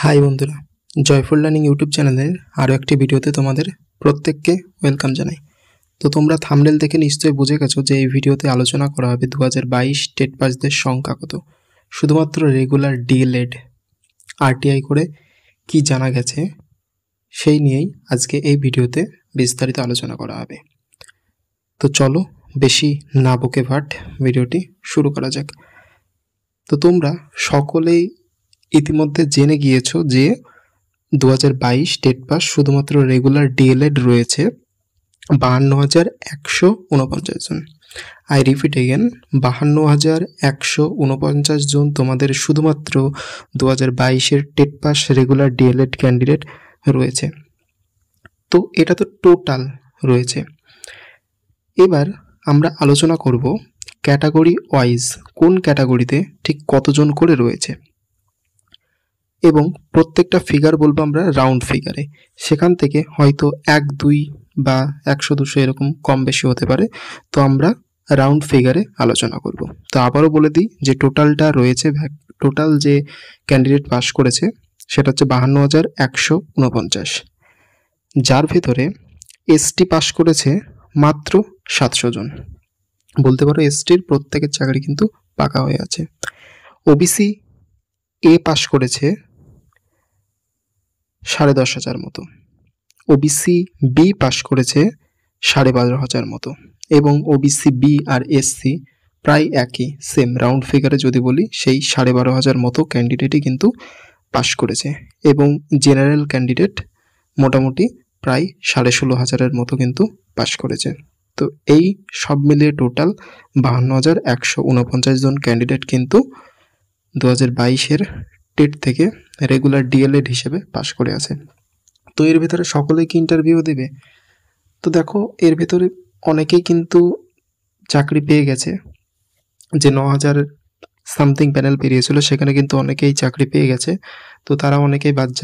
High বন্ধুরা, joyful learning YouTube চ্যানেলের আরও একটি ভিডিওতে তোমাদের প্রত্যেককে ওয়েলকাম জানাই। তো তোমরা থাম্বনেল দেখে নিশ্চয়ই বুঝে গেছো যে এই ভিডিওতে আলোচনা করা হবে 2022 টেট পাসদের সংখ্যা কত। শুধুমাত্র রেগুলার ডিএলএড আরটিআই করে কি জানা গেছে সেই নিয়েই আজকে এই ভিডিওতে বিস্তারিত আলোচনা করা হবে। তো চলো বেশি না বকে ভাট ভিডিওটি শুরু করা যাক। তো তোমরা সকলেই ইতিমধ্যে জেনে গিয়েছো যে 2022 টেট পাস শুধুমাত্র রেগুলার ডিএলএড রয়েছে 52,149 জন। আই রিপিট এগেন, 52,149 জন তোমাদের শুধুমাত্র 2022-এর TET pass regular DElEd candidate রয়েছে। তো এটা তো টোটাল রয়েছে। এবার আমরা আলোচনা করব ক্যাটাগরি ওয়াইজ কোন ক্যাটাগরিতে ঠিক কতজন করে রয়েছে, এবং প্রত্যেকটা ফিগার বলবো আমরা রাউন্ড ফিগারে। সেখান থেকে হয়তো 1, 2 বা 100, 200 এরকম কম বেশি হতে পারে। তো আমরা রাউন্ড ফিগারে আলোচনা করব। তো আবারও বলে দিই যে টোটালটা রয়েছে, টোটাল যে ক্যান্ডিডেট পাস করেছে সেটা হচ্ছে 52,149, যার ভেতরে এসটি পাস করেছে মাত্র 700 জন। বলতে পারো এসটির প্রত্যেকের চাকরি কিন্তু পাকা হয়ে আছে। ওবিসি এ পাস করেছে 12,500 মতো, ওবিসি বি পাস করেছে 12,500 মতো, এবং ওবিসি বি আর এসসি প্রায় একই, সেম রাউন্ড ফিগারে যদি বলি সেই 12,500 মতো ক্যান্ডিডেটই কিন্তু পাস করেছে, এবং জেনারেল ক্যান্ডিডেট মোটামুটি প্রায় 16,500 মতো কিন্তু পাস করেছে। তো এই সব মিলিয়ে টোটাল 52,149 জন ক্যান্ডিডেট কিন্তু 2022-এর টেট থেকে রেগুলার ডিএলএড হিসেবে পাশ করে আছে। তো এর ভেতরে সকলেই কি ইন্টারভিউ দেবে? তো দেখো, এর ভেতরে অনেকেই কিন্তু চাকরি পেয়ে গেছে। যে 9,000 সামথিং প্যানেল পেরিয়েছিল সেখানে কিন্তু অনেকেই চাকরি পেয়ে গেছে। তো তারা অনেকেই বাদ